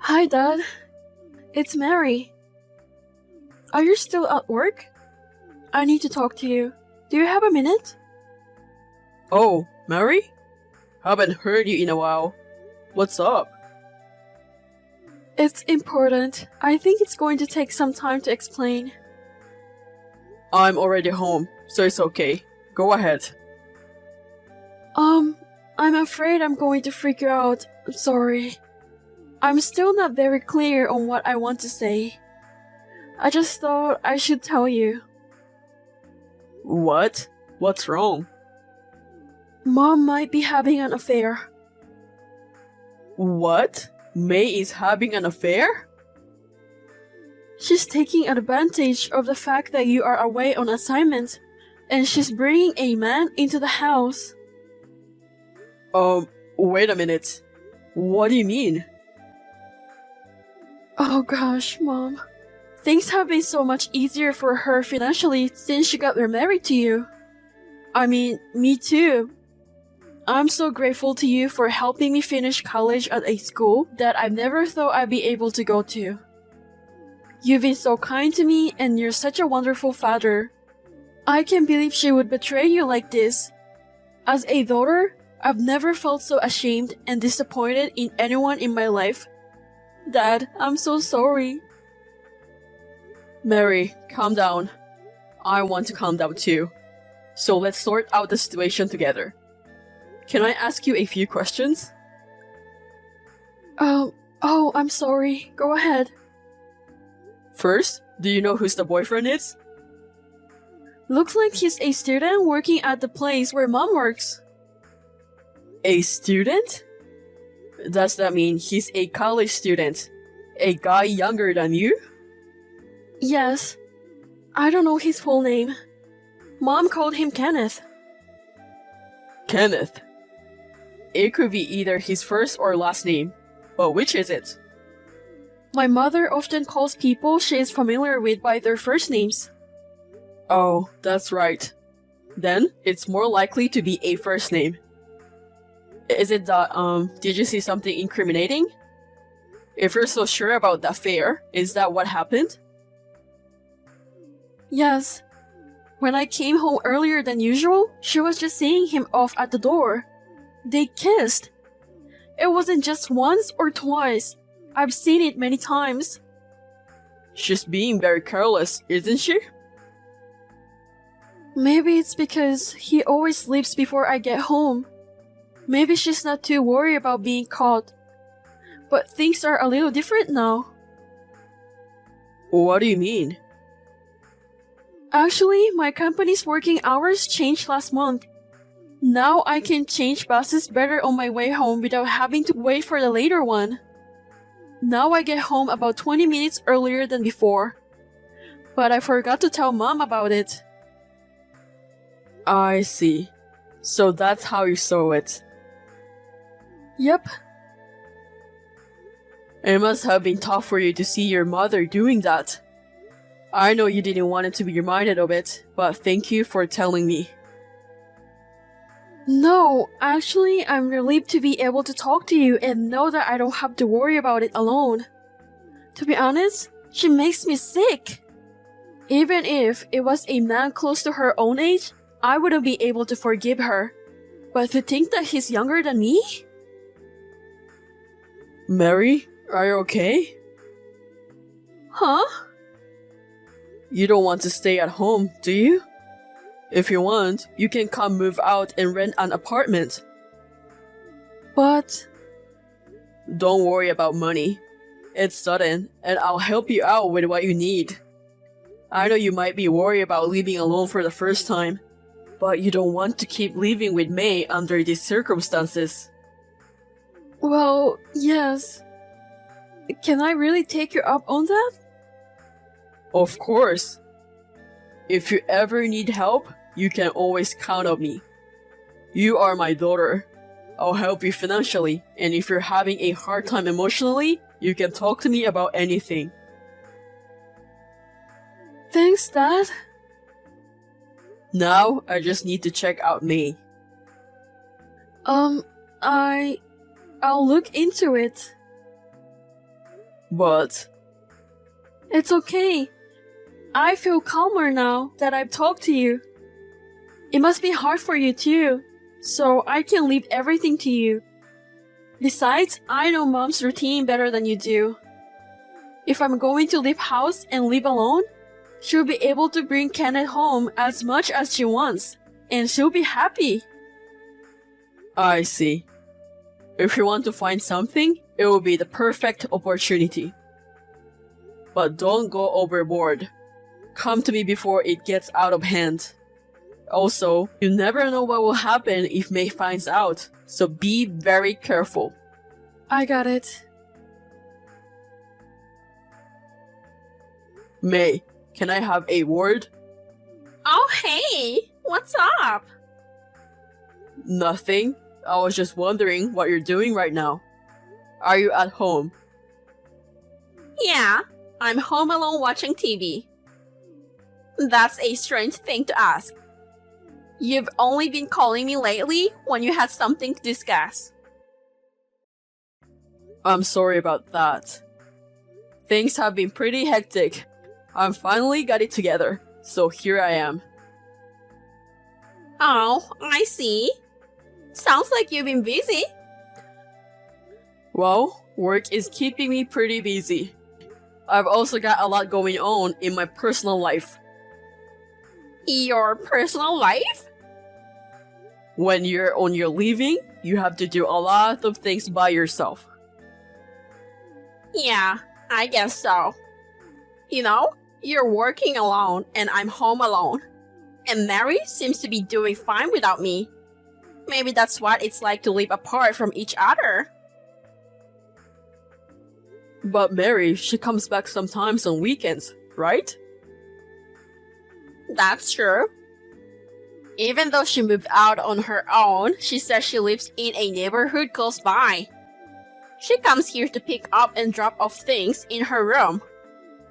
Hi, Dad. It's Mary. Are you still at work? I need to talk to you. Do you have a minute? Oh, Mary? Haven't heard you in a while. What's up? It's important. I think it's going to take some time to explain. I'm already home, so it's okay. Go ahead. I'm afraid I'm going to freak you out. I'm sorry. I'm still not very clear on what I want to say. I just thought I should tell you. What? What's wrong? Mom might be having an affair. What? May is having an affair? She's taking advantage of the fact that you are away on assignment, and she's bringing a man into the house. Wait a minute. What do you mean? Oh gosh, Mom. Things have been so much easier for her financially since she got remarried to you. I mean, me too. I'm so grateful to you for helping me finish college at a school that I never thought I'd be able to go to. You've been so kind to me and you're such a wonderful father. I can't believe she would betray you like this. As a daughter, I've never felt so ashamed and disappointed in anyone in my life. Dad, I'm so sorry. Mary, calm down. I want to calm down too. So let's sort out the situation together. Can I ask you a few questions? I'm sorry. Go ahead. First, do you know who's the boyfriend is? Looks like he's a student working at the place where Mom works. A student? Does that mean he's a college student? A guy younger than you? Yes. I don't know his full name. Mom called him Kenneth. Kenneth. It could be either his first or last name, but which is it? My mother often calls people she is familiar with by their first names. Oh, that's right. Then, it's more likely to be a first name. Is it that, did you see something incriminating? If you're so sure about the affair, is that what happened? Yes. When I came home earlier than usual, she was just seeing him off at the door. They kissed. It wasn't just once or twice. I've seen it many times. She's being very careless, isn't she? Maybe it's because he always leaves before I get home. Maybe she's not too worried about being caught. But things are a little different now. What do you mean? Actually, my company's working hours changed last month. Now I can change buses better on my way home without having to wait for the later one. Now I get home about 20 minutes earlier than before. But I forgot to tell Mom about it. I see. So that's how you saw it. Yep. It must have been tough for you to see your mother doing that. I know you didn't want it to be reminded of it, but thank you for telling me. No, actually, I'm relieved to be able to talk to you and know that I don't have to worry about it alone. To be honest, she makes me sick. Even if it was a man close to her own age, I wouldn't be able to forgive her. But to think that he's younger than me? Mary, are you okay? Huh? You don't want to stay at home, do you? If you want, you can come move out and rent an apartment. But... Don't worry about money. It's sudden, and I'll help you out with what you need. I know you might be worried about living alone for the first time, but you don't want to keep living with May under these circumstances. Well, yes. Can I really take you up on that? Of course. If you ever need help, you can always count on me. You are my daughter. I'll help you financially, and if you're having a hard time emotionally, you can talk to me about anything. Thanks, Dad. Now, I just need to check out May. I'll look into it. But It's okay. I feel calmer now that I've talked to you. It must be hard for you too, so I can leave everything to you. Besides, I know Mom's routine better than you do. If I'm going to leave house and live alone, she'll be able to bring Kenneth home as much as she wants, and she'll be happy. I see. If you want to find something, it will be the perfect opportunity. But don't go overboard. Come to me before it gets out of hand. Also, you never know what will happen if May finds out, so be very careful. I got it. May, can I have a word? Oh, hey! What's up? Nothing. I was just wondering what you're doing right now. Are you at home? Yeah, I'm home alone watching TV. That's a strange thing to ask. You've only been calling me lately when you had something to discuss. I'm sorry about that. Things have been pretty hectic. I finally got it together, so here I am. Oh, I see. Sounds like you've been busy. Well, work is keeping me pretty busy. I've also got a lot going on in my personal life. Your personal life? When you're on your leaving, you have to do a lot of things by yourself. Yeah, I guess so. You know, you're working alone and I'm home alone. And Mary seems to be doing fine without me. Maybe that's what it's like to live apart from each other. But Mary, she comes back sometimes on weekends, right? That's true. Even though she moved out on her own, she says she lives in a neighborhood close by. She comes here to pick up and drop off things in her room.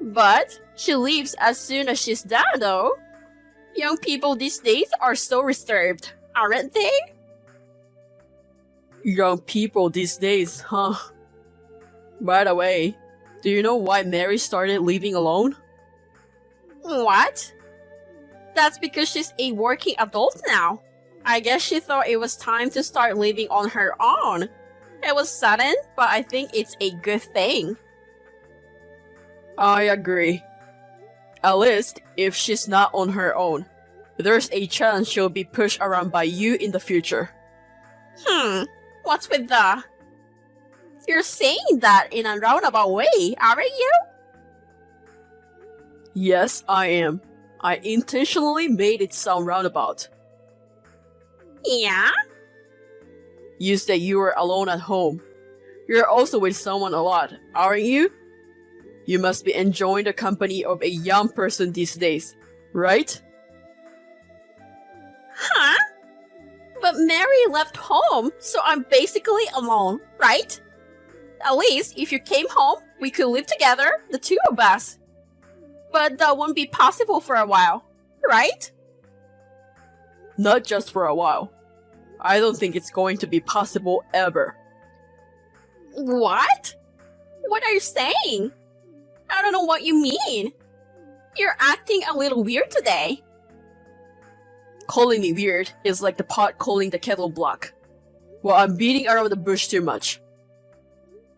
But she leaves as soon as she's done, though. Young people these days are so reserved, aren't they? Young people these days, huh? By the way, do you know why Mary started living alone? What? That's because she's a working adult now. I guess she thought it was time to start living on her own. It was sudden, but I think it's a good thing. I agree. At least, if she's not on her own, there's a chance she'll be pushed around by you in the future. What's with the... You're saying that in a roundabout way, aren't you? Yes, I am. I intentionally made it sound roundabout. Yeah? You said you were alone at home. You're also with someone a lot, aren't you? You must be enjoying the company of a young person these days, right? Huh? But Mary left home, so I'm basically alone, right? At least, if you came home, we could live together, the two of us. But that won't be possible for a while, right? Not just for a while. I don't think it's going to be possible ever. What? What are you saying? I don't know what you mean. You're acting a little weird today. Calling me weird is like the pot calling the kettle black. Well, I'm beating around the bush too much.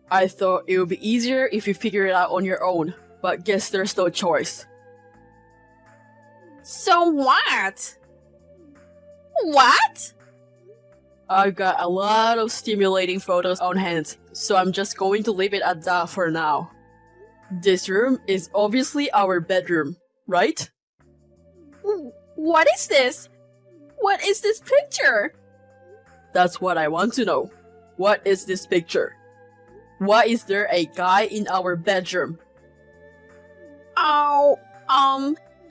I thought it would be easier if you figure it out on your own, but guess there's no choice. So what? What? I've got a lot of stimulating photos on hand, so I'm just going to leave it at that for now. This room is obviously our bedroom, right? What is this? What is this picture? That's what I want to know. What is this picture? Why is there a guy in our bedroom? Oh,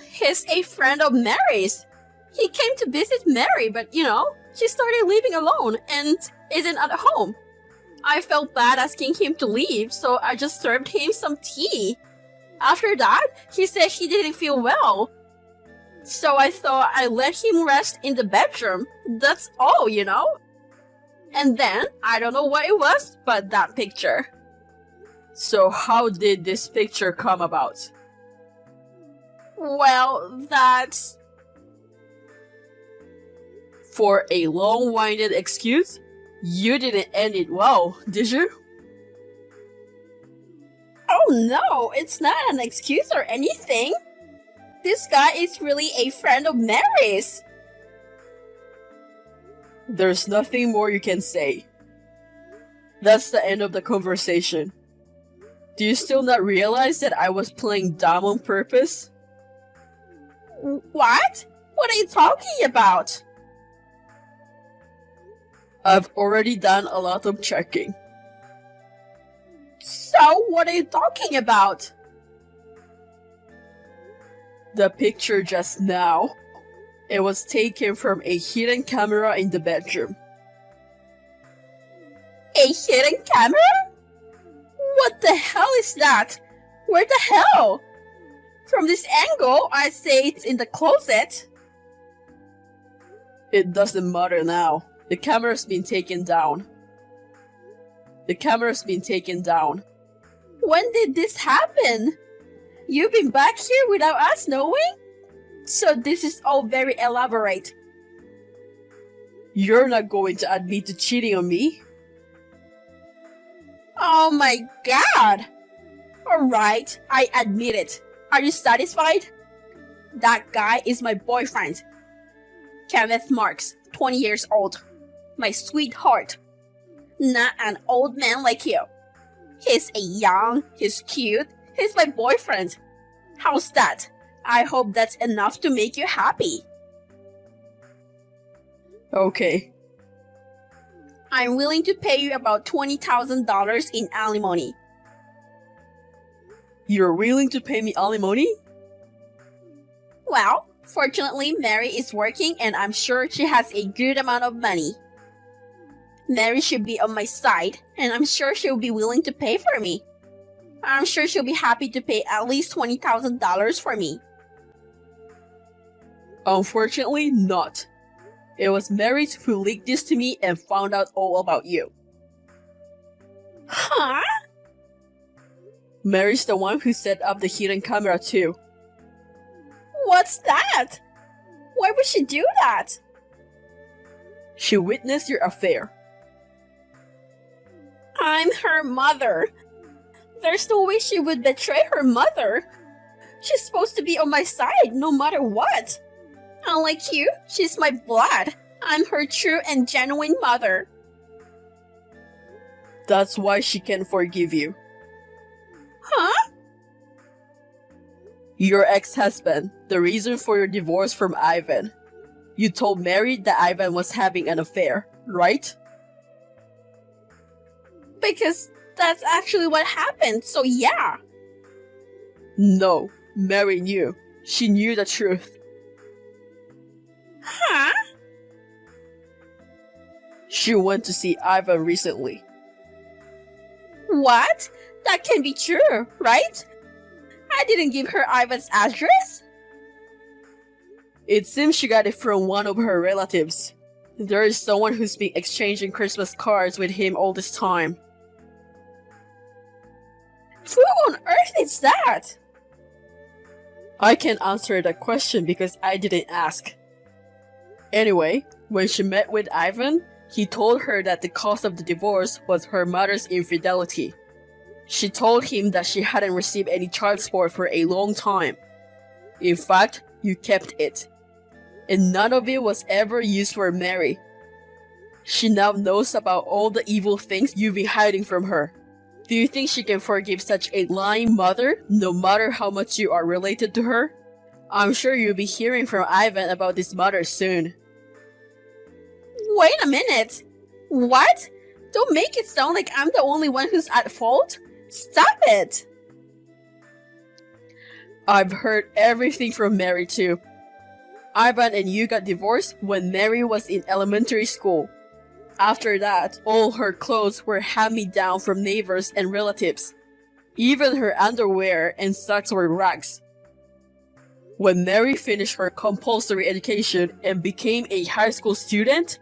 he's a friend of Mary's. He came to visit Mary, but she started living alone and isn't at home. I felt bad asking him to leave, so I just served him some tea. After that, he said he didn't feel well. So I thought I'd let him rest in the bedroom. That's all, And then, I don't know what it was, but that picture. So how did this picture come about? Well, that's... For a long-winded excuse? You didn't end it well, did you? Oh no, it's not an excuse or anything. This guy is really a friend of Mary's. There's nothing more you can say. That's the end of the conversation. Do you still not realize that I was playing dumb on purpose? What? What are you talking about? I've already done a lot of checking. So, what are you talking about? The picture just now. It was taken from a hidden camera in the bedroom. A hidden camera? What the hell is that? Where the hell? From this angle, I say it's in the closet. It doesn't matter now. The camera's been taken down. The camera's been taken down. When did this happen? You've been back here without us knowing? So this is all very elaborate. You're not going to admit to cheating on me? Oh my god! Alright, I admit it. Are you satisfied? That guy is my boyfriend. Kenneth Marks, 20 years old. My sweetheart. Not an old man like you. He's young, he's cute, he's my boyfriend. How's that? I hope that's enough to make you happy. Okay. I'm willing to pay you about $20,000 in alimony. You're willing to pay me alimony? Well, fortunately, Mary is working and I'm sure she has a good amount of money. Mary should be on my side, and I'm sure she'll be willing to pay for me. I'm sure she'll be happy to pay at least $20,000 for me. Unfortunately, not. It was Mary who leaked this to me and found out all about you. Huh? Mary's the one who set up the hidden camera too. What's that? Why would she do that? She witnessed your affair. I'm her mother. There's no way she would betray her mother. She's supposed to be on my side no matter what. Unlike you, she's my blood. I'm her true and genuine mother. That's why she can forgive you. Huh? Your ex-husband, the reason for your divorce from Ivan. You told Mary that Ivan was having an affair, right? Because that's actually what happened, so yeah. No, Mary knew. She knew the truth. Huh? She went to see Ivan recently. What? That can be true, right? I didn't give her Ivan's address. It seems she got it from one of her relatives. There is someone who's been exchanging Christmas cards with him all this time. Who on earth is that? I can't answer that question because I didn't ask. Anyway, when she met with Ivan, he told her that the cause of the divorce was her mother's infidelity. She told him that she hadn't received any child support for a long time. In fact, you kept it. And none of it was ever used for Mary. She now knows about all the evil things you've been hiding from her. Do you think she can forgive such a lying mother, no matter how much you are related to her? I'm sure you'll be hearing from Ivan about this mother soon. Wait a minute. What? Don't make it sound like I'm the only one who's at fault. Stop it. I've heard everything from Mary too. Ivan and you got divorced when Mary was in elementary school. After that, all her clothes were hand-me-down from neighbors and relatives. Even her underwear and socks were rags. When Mary finished her compulsory education and became a high school student,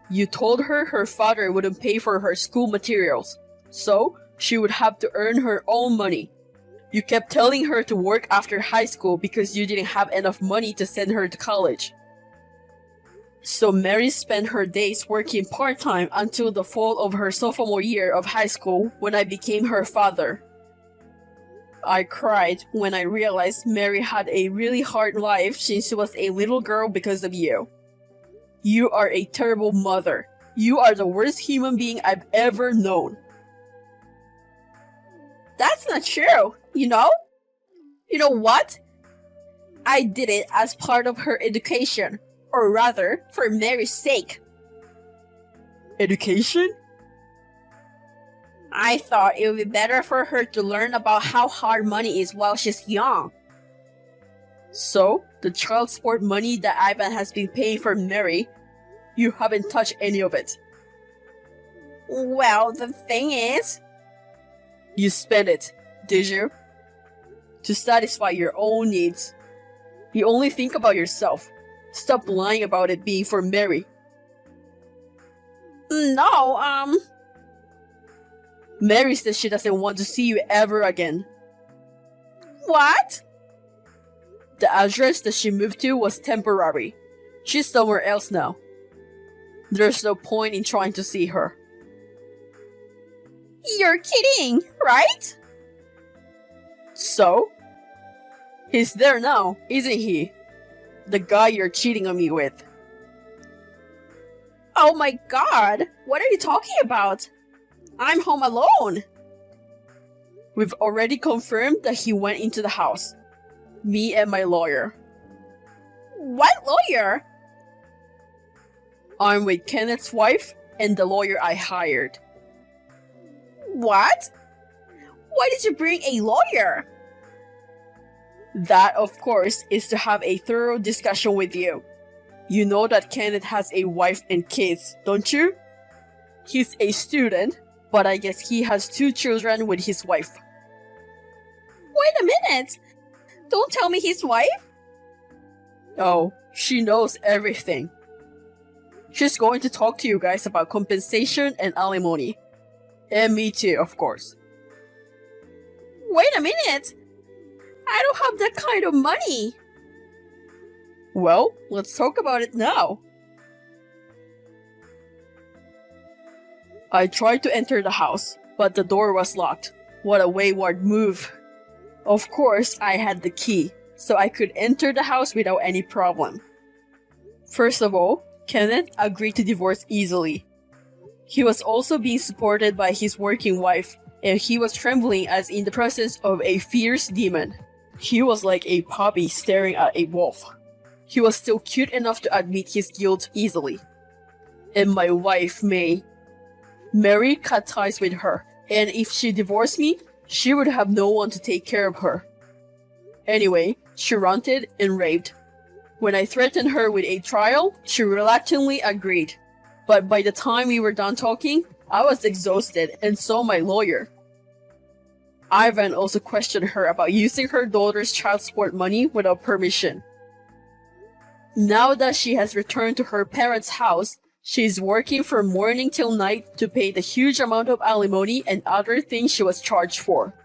you told her her father wouldn't pay for her school materials, so She would have to earn her own money. You kept telling her to work after high school because you didn't have enough money to send her to college. So Mary spent her days working part-time until the fall of her sophomore year of high school when I became her father. I cried when I realized Mary had a really hard life since she was a little girl because of you. You are a terrible mother. You are the worst human being I've ever known. That's not true, you know? You know what? I did it as part of her education, or rather, for Mary's sake. Education? I thought it would be better for her to learn about how hard money is while she's young. So, the child support money that Ivan has been paying for Mary, you haven't touched any of it. Well, the thing is, You spent it, did you? To satisfy your own needs. You only think about yourself. Stop lying about it being for Mary. no, Mary says she doesn't want to see you ever again. what? The address that she moved to was temporary. She's somewhere else now. There's no point in trying to see her. You're kidding, right? So? He's there now, isn't he? The guy you're cheating on me with. Oh my god, what are you talking about? I'm home alone. We've already confirmed that he went into the house. Me and my lawyer. What lawyer? I'm with Kenneth's wife and the lawyer I hired. What? Why did you bring a lawyer? That, of course, is to have a thorough discussion with you. You know that Kenneth has a wife and kids, don't you? He's a student, but I guess he has 2 children with his wife. Wait a minute. Don't tell me his wife? Oh, she knows everything. She's going to talk to you guys about compensation and alimony. And me too, of course. Wait a minute. I don't have that kind of money. Well, let's talk about it now. I tried to enter the house, but the door was locked. What a wayward move. Of course, I had the key, so I could enter the house without any problem. First of all, Kenneth agreed to divorce easily. He was also being supported by his working wife, and he was trembling as in the presence of a fierce demon. He was like a puppy staring at a wolf. He was still cute enough to admit his guilt easily. And my wife, May. Mary cut ties with her, and if she divorced me, she would have no one to take care of her. Anyway, she ranted and raved. When I threatened her with a trial, she reluctantly agreed. But by the time we were done talking, I was exhausted, and so my lawyer. Ivan also questioned her about using her daughter's child support money without permission. Now that she has returned to her parents' house, she is working from morning till night to pay the huge amount of alimony and other things she was charged for.